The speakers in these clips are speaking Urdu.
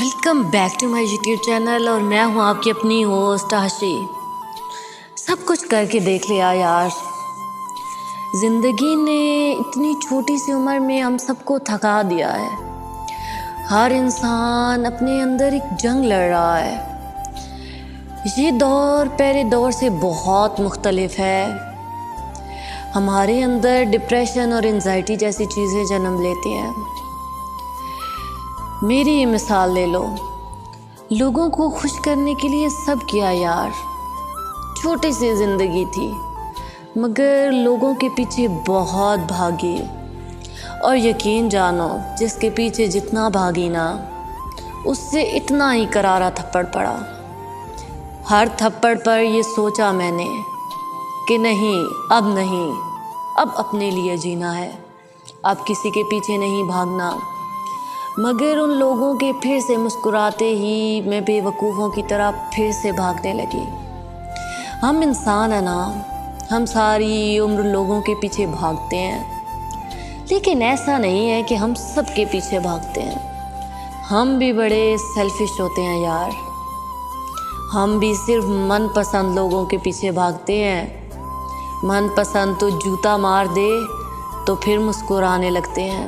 Welcome back to my YouTube channel, اور میں ہوں آپ کی اپنی ہوسٹ آشی۔ سب کچھ کر کے دیکھ لیا یار، زندگی نے اتنی چھوٹی سی عمر میں ہم سب کو تھکا دیا ہے۔ ہر انسان اپنے اندر ایک جنگ لڑ رہا ہے۔ یہ دور پہلے دور سے بہت مختلف ہے۔ ہمارے اندر ڈپریشن اور انزائٹی جیسی چیزیں جنم لیتی ہیں۔ میری یہ مثال لے لو، لوگوں کو خوش کرنے کے لیے سب کیا یار، چھوٹی سی زندگی تھی مگر لوگوں کے پیچھے بہت بھاگی، اور یقین جانو جس کے پیچھے جتنا بھاگی نا، اس سے اتنا ہی کرارا تھپڑ پڑا۔ ہر تھپڑ پر یہ سوچا میں نے کہ نہیں، اب اپنے لیے جینا ہے، اب کسی کے پیچھے نہیں بھاگنا۔ مگر ان لوگوں کے پھر سے مسکراتے ہی میں بے وقوفوں کی طرح پھر سے بھاگنے لگی۔ ہم انسان ہیں نا، ہم ساری عمر لوگوں کے پیچھے بھاگتے ہیں، لیکن ایسا نہیں ہے کہ ہم سب کے پیچھے بھاگتے ہیں۔ ہم بھی بڑے سیلفش ہوتے ہیں یار، ہم بھی صرف من پسند لوگوں کے پیچھے بھاگتے ہیں۔ من پسند تو جوتا مار دے تو پھر مسکرانے لگتے ہیں،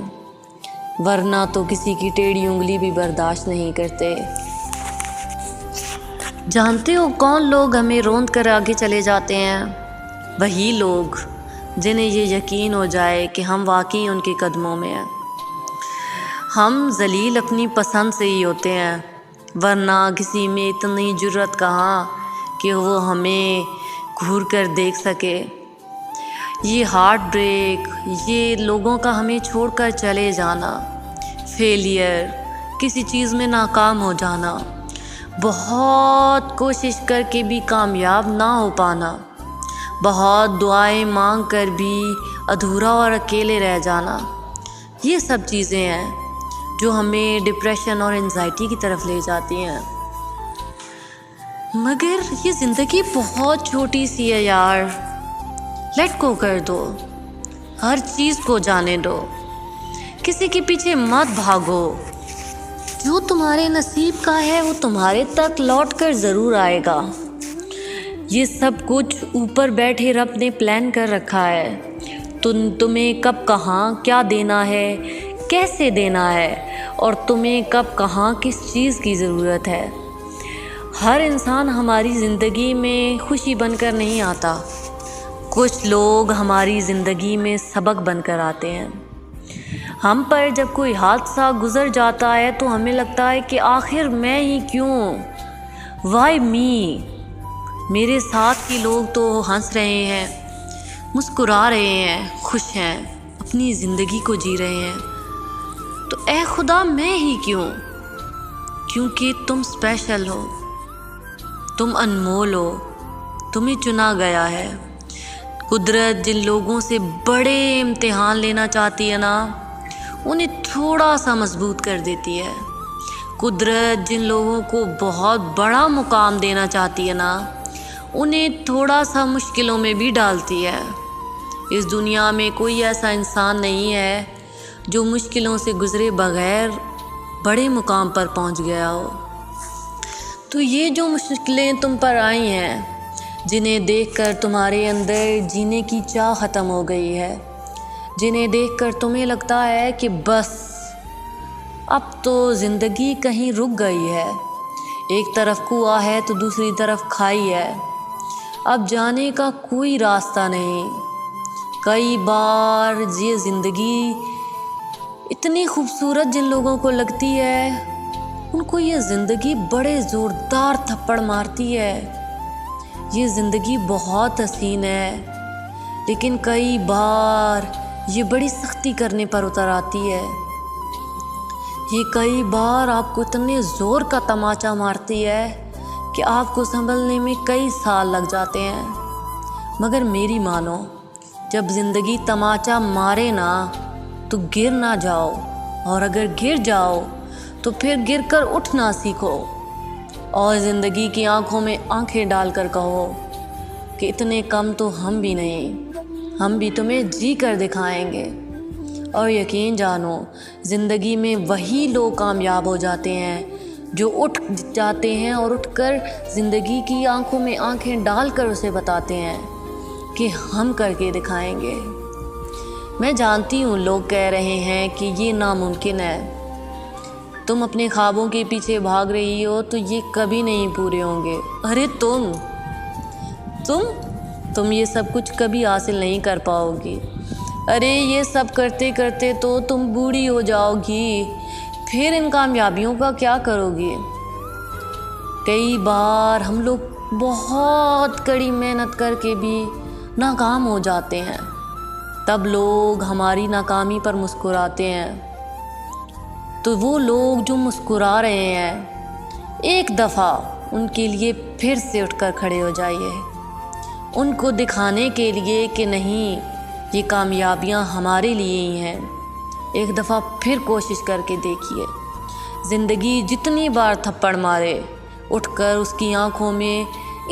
ورنہ تو کسی کی ٹیڑھی انگلی بھی برداشت نہیں کرتے۔ جانتے ہو کون لوگ ہمیں روند کر آگے چلے جاتے ہیں؟ وہی لوگ جنہیں یہ یقین ہو جائے کہ ہم واقعی ان کے قدموں میں ہیں۔ ہم ذلیل اپنی پسند سے ہی ہوتے ہیں، ورنہ کسی میں اتنی جرأت کہاں کہ وہ ہمیں گھور کر دیکھ سکے۔ یہ ہارٹ بریک، یہ لوگوں کا ہمیں چھوڑ کر چلے جانا، فیلئر، کسی چیز میں ناکام ہو جانا، بہت کوشش کر کے بھی کامیاب نہ ہو پانا، بہت دعائیں مانگ کر بھی ادھورا اور اکیلے رہ جانا، یہ سب چیزیں ہیں جو ہمیں ڈپریشن اور انزائٹی کی طرف لے جاتی ہیں۔ مگر یہ زندگی بہت چھوٹی سی ہے یار، لیٹ گو کر دو، ہر چیز کو جانے دو، کسی کے پیچھے مت بھاگو۔ جو تمہارے نصیب کا ہے وہ تمہارے تک لوٹ کر ضرور آئے گا۔ یہ سب کچھ اوپر بیٹھے رب نے پلان کر رکھا ہے، تمہیں کب کہاں کیا دینا ہے، کیسے دینا ہے، اور تمہیں کب کہاں کس چیز کی ضرورت ہے۔ ہر انسان ہماری زندگی میں خوشی بن کر نہیں آتا، کچھ لوگ ہماری زندگی میں سبق بن کر آتے ہیں۔ ہم پر جب کوئی حادثہ گزر جاتا ہے تو ہمیں لگتا ہے کہ آخر میں ہی کیوں، وائی می؟ میرے ساتھ کے لوگ تو ہنس رہے ہیں، مسکرا رہے ہیں، خوش ہیں، اپنی زندگی کو جی رہے ہیں، تو اے خدا میں ہی کیوں؟ کیونکہ تم اسپیشل ہو، تم انمول ہو، تمہیں چنا گیا ہے۔ قدرت جن لوگوں سے بڑے امتحان لینا چاہتی ہے نا، انہیں تھوڑا سا مضبوط کر دیتی ہے۔ قدرت جن لوگوں کو بہت بڑا مقام دینا چاہتی ہے نا، انہیں تھوڑا سا مشکلوں میں بھی ڈالتی ہے۔ اس دنیا میں کوئی ایسا انسان نہیں ہے جو مشکلوں سے گزرے بغیر بڑے مقام پر پہنچ گیا ہو۔ تو یہ جو مشکلیں تم پر آئی ہیں، جنہیں دیکھ کر تمہارے اندر جینے کی چاہ ختم ہو گئی ہے، جنہیں دیکھ کر تمہیں لگتا ہے کہ بس اب تو زندگی کہیں رک گئی ہے، ایک طرف کنواں ہے تو دوسری طرف کھائی ہے، اب جانے کا کوئی راستہ نہیں۔ کئی بار یہ زندگی اتنی خوبصورت جن لوگوں کو لگتی ہے، ان کو یہ زندگی بڑے زوردار تھپڑ مارتی ہے۔ یہ زندگی بہت حسین ہے، لیکن کئی بار یہ بڑی سختی کرنے پر اتر آتی ہے۔ یہ کئی بار آپ کو اتنے زور کا تماچا مارتی ہے کہ آپ کو سنبھلنے میں کئی سال لگ جاتے ہیں۔ مگر میری مانو، جب زندگی تماچا مارے نا تو گر نہ جاؤ، اور اگر گر جاؤ تو پھر گر کر اٹھنا سیکھو، اور زندگی کی آنکھوں میں آنکھیں ڈال کر کہو کہ اتنے کم تو ہم بھی نہیں، ہم بھی تمہیں جی کر دکھائیں گے۔ اور یقین جانو، زندگی میں وہی لوگ کامیاب ہو جاتے ہیں جو اٹھ جاتے ہیں اور اٹھ کر زندگی کی آنکھوں میں آنکھیں ڈال کر اسے بتاتے ہیں کہ ہم کر کے دکھائیں گے۔ میں جانتی ہوں لوگ کہہ رہے ہیں کہ یہ ناممکن ہے، تم اپنے خوابوں کے پیچھے بھاگ رہی ہو تو یہ کبھی نہیں پورے ہوں گے۔ ارے تم یہ سب کچھ کبھی حاصل نہیں کر پاؤ گی۔ ارے یہ سب کرتے کرتے تو تم بوڑھی ہو جاؤ گی، پھر ان کامیابیوں کا کیا کرو گی؟ کئی بار ہم لوگ بہت کڑی محنت کر کے بھی ناکام ہو جاتے ہیں، تب لوگ ہماری ناکامی پر مسکراتے ہیں۔ تو وہ لوگ جو مسکرا رہے ہیں، ایک دفعہ ان کے لیے پھر سے اٹھ کر کھڑے ہو جائیے، ان کو دکھانے کے لیے کہ نہیں، یہ کامیابیاں ہمارے لیے ہی ہیں۔ ایک دفعہ پھر کوشش کر کے دیکھیے۔ زندگی جتنی بار تھپڑ مارے، اٹھ کر اس کی آنکھوں میں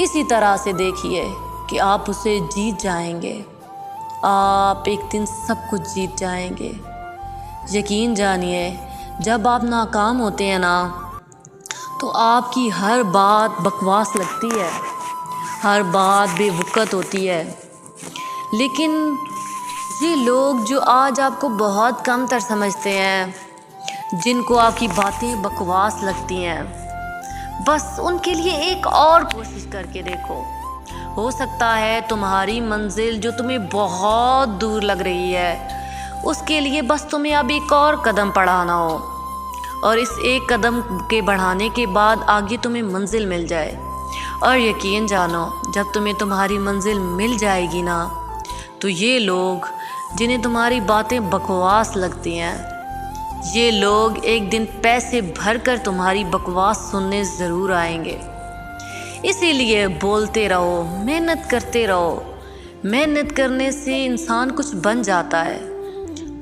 اسی طرح سے دیکھیے کہ آپ اسے جیت جائیں گے۔ آپ ایک دن سب کچھ جیت جائیں گے۔ یقین جانیے، جب آپ ناکام ہوتے ہیں نا تو آپ کی ہر بات بکواس لگتی ہے، ہر بات بے وقت ہوتی ہے، لیکن یہ لوگ جو آج آپ کو بہت کم تر سمجھتے ہیں، جن کو آپ کی باتیں بکواس لگتی ہیں، بس ان کے لیے ایک اور کوشش کر کے دیکھو۔ ہو سکتا ہے تمہاری منزل جو تمہیں بہت دور لگ رہی ہے، اس کے لیے بس تمہیں اب ایک اور قدم بڑھانا ہو، اور اس ایک قدم کے بڑھانے کے بعد آگے تمہیں منزل مل جائے۔ اور یقین جانو، جب تمہیں تمہاری منزل مل جائے گی نا، تو یہ لوگ جنہیں تمہاری باتیں بکواس لگتی ہیں، یہ لوگ ایک دن پیسے بھر کر تمہاری بکواس سننے ضرور آئیں گے۔ اسی لیے بولتے رہو، محنت کرتے رہو۔ محنت کرنے سے انسان کچھ بن جاتا ہے،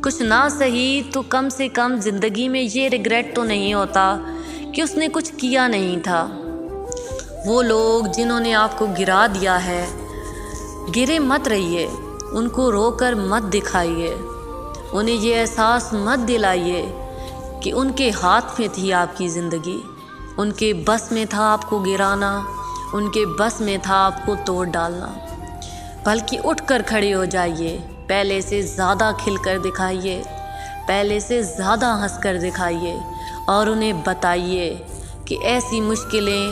کچھ نہ صحیح تو کم سے کم زندگی میں یہ ریگریٹ تو نہیں ہوتا کہ اس نے کچھ کیا نہیں تھا۔ وہ لوگ جنہوں نے آپ کو گرا دیا ہے، گرے مت رہیے، ان کو رو کر مت دکھائیے، انہیں یہ احساس مت دلائیے کہ ان کے ہاتھ میں تھی آپ کی زندگی، ان کے بس میں تھا آپ کو گرانا، ان کے بس میں تھا آپ کو توڑ ڈالنا۔ بلکہ اٹھ کر کھڑے ہو جائیے، پہلے سے زیادہ کھل کر دکھائیے، پہلے سے زیادہ ہنس کر دکھائیے، اور انہیں بتائیے کہ ایسی مشکلیں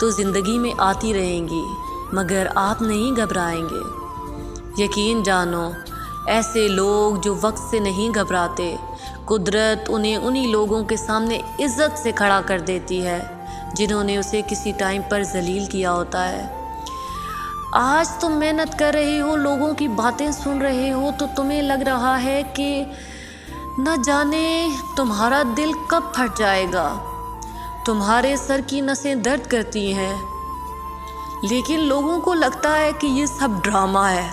تو زندگی میں آتی رہیں گی، مگر آپ نہیں گھبرائیں گے۔ یقین جانو، ایسے لوگ جو وقت سے نہیں گھبراتے، قدرت انہیں انہی لوگوں کے سامنے عزت سے کھڑا کر دیتی ہے جنہوں نے اسے کسی ٹائم پر ذلیل کیا ہوتا ہے۔ آج تم محنت کر رہے ہو، لوگوں کی باتیں سن رہے ہو، تو تمہیں لگ رہا ہے کہ نہ جانے تمہارا دل کب پھٹ جائے گا، تمہارے سر کی نسیں درد کرتی ہیں، لیکن لوگوں کو لگتا ہے کہ یہ سب ڈرامہ ہے۔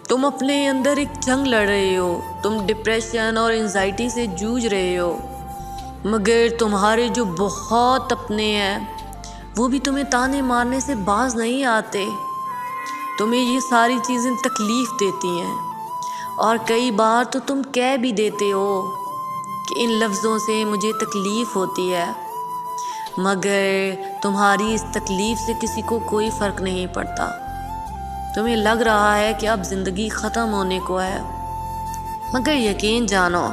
تم اپنے اندر ایک جنگ لڑ رہے ہو، تم ڈپریشن اور انزائٹی سے جوجھ رہے ہو، مگر تمہارے جو بہت اپنے ہیں وہ بھی تمہیں تانے مارنے سے باز نہیں آتے۔ تمہیں یہ ساری چیزیں تکلیف دیتی ہیں، اور کئی بار تو تم کہہ بھی دیتے ہو کہ ان لفظوں سے مجھے تکلیف ہوتی ہے، مگر تمہاری اس تکلیف سے کسی کو کوئی فرق نہیں پڑتا۔ تمہیں لگ رہا ہے کہ اب زندگی ختم ہونے کو ہے، مگر یقین جانو،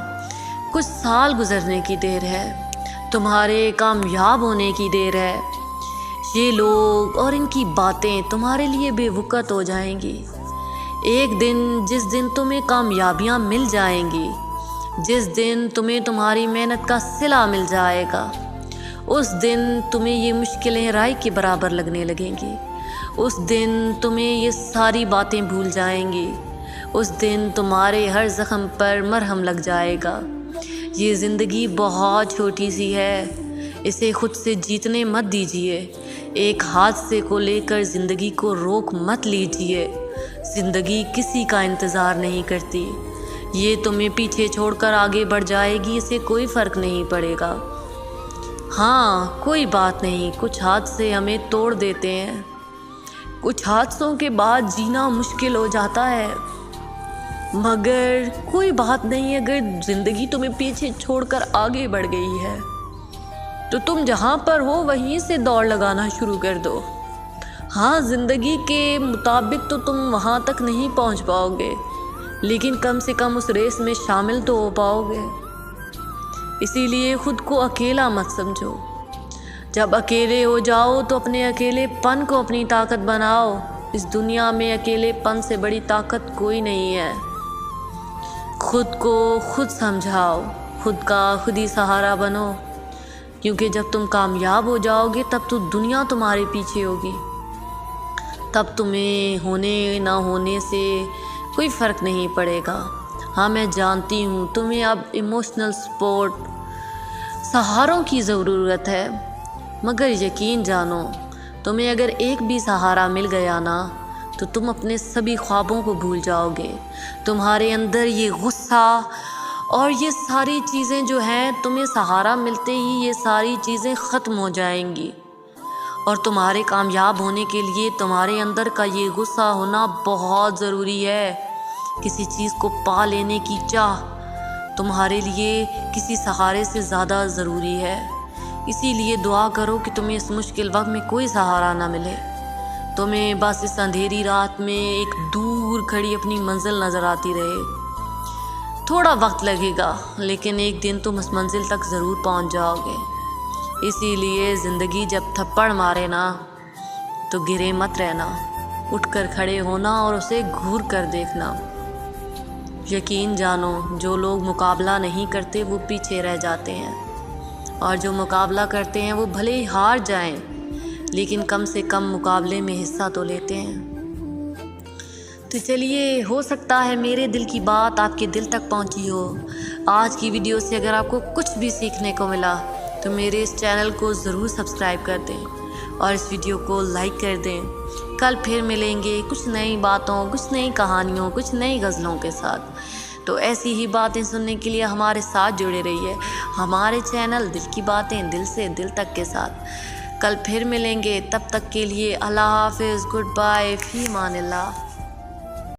کچھ سال گزرنے کی دیر ہے، تمہارے کامیاب ہونے کی دیر ہے۔ یہ لوگ اور ان کی باتیں تمہارے لیے بے وقت ہو جائیں گی۔ ایک دن جس دن تمہیں کامیابیاں مل جائیں گی، جس دن تمہیں تمہاری محنت کا صلہ مل جائے گا، اس دن تمہیں یہ مشکلیں رائی کے برابر لگنے لگیں گی۔ اس دن تمہیں یہ ساری باتیں بھول جائیں گی، اس دن تمہارے ہر زخم پر مرہم لگ جائے گا۔ یہ زندگی بہت چھوٹی سی ہے، اسے خود سے جیتنے مت دیجیے۔ ایک حادثے کو لے کر زندگی کو روک مت لیجیے۔ زندگی کسی کا انتظار نہیں کرتی، یہ تمہیں پیچھے چھوڑ کر آگے بڑھ جائے گی، اسے کوئی فرق نہیں پڑے گا۔ ہاں، کوئی بات نہیں، کچھ حادثے ہمیں توڑ دیتے ہیں، کچھ حادثوں کے بعد جینا مشکل ہو جاتا ہے، مگر کوئی بات نہیں اگر زندگی تمہیں پیچھے چھوڑ کر آگے بڑھ گئی ہے۔ تو تم جہاں پر ہو وہیں سے دوڑ لگانا شروع کر دو۔ ہاں، زندگی کے مطابق تو تم وہاں تک نہیں پہنچ پاؤ گے، لیکن کم سے کم اس ریس میں شامل تو ہو پاؤ گے۔ اسی لیے خود کو اکیلا مت سمجھو۔ جب اکیلے ہو جاؤ تو اپنے اکیلے پن کو اپنی طاقت بناؤ۔ اس دنیا میں اکیلے پن سے بڑی طاقت کوئی نہیں ہے۔ خود کو خود سمجھاؤ، خود کا خود ہی سہارا بنو، کیونکہ جب تم کامیاب ہو جاؤ گے تب تو دنیا تمہارے پیچھے ہوگی۔ تب تمہیں ہونے نہ ہونے سے کوئی فرق نہیں پڑے گا۔ ہاں، میں جانتی ہوں تمہیں اب ایموشنل سپورٹ، سہاروں کی ضرورت ہے، مگر یقین جانو تمہیں اگر ایک بھی سہارا مل گیا نا تو تم اپنے سبھی خوابوں کو بھول جاؤ گے۔ تمہارے اندر یہ غصہ اور یہ ساری چیزیں جو ہیں، تمہیں سہارا ملتے ہی یہ ساری چیزیں ختم ہو جائیں گی، اور تمہارے کامیاب ہونے کے لیے تمہارے اندر کا یہ غصہ ہونا بہت ضروری ہے۔ کسی چیز کو پا لینے کی چاہ تمہارے لیے کسی سہارے سے زیادہ ضروری ہے۔ اسی لیے دعا کرو کہ تمہیں اس مشکل وقت میں کوئی سہارا نہ ملے، تمہیں بس اس اندھیری رات میں ایک دور کھڑی اپنی منزل نظر آتی رہے۔ تھوڑا وقت لگے گا، لیکن ایک دن تم اس منزل تک ضرور پہنچ جاؤ گے۔ اسی لیے زندگی جب تھپڑ مارے نا تو گرے مت رہنا، اٹھ کر کھڑے ہونا اور اسے گھور کر دیکھنا۔ یقین جانو جو لوگ مقابلہ نہیں کرتے وہ پیچھے رہ جاتے ہیں، اور جو مقابلہ کرتے ہیں وہ بھلے ہی ہار جائیں لیکن کم سے کم مقابلے میں حصہ تو لیتے ہیں۔ تو چلیے، ہو سکتا ہے میرے دل کی بات آپ کے دل تک پہنچی ہو۔ آج کی ویڈیو سے اگر آپ کو کچھ بھی سیکھنے کو ملا تو میرے اس چینل کو ضرور سبسکرائب کر دیں اور اس ویڈیو کو لائک کر دیں۔ کل پھر ملیں گے کچھ نئی باتوں، کچھ نئی کہانیوں، کچھ نئی غزلوں کے ساتھ۔ تو ایسی ہی باتیں سننے کے لیے ہمارے ساتھ جڑے رہیے، ہمارے چینل دل کی باتیں دل سے دل تک کے ساتھ۔ کل پھر ملیں گے، تب تک کے لیے اللہ حافظ، گڈ بائے، فی امان اللہ۔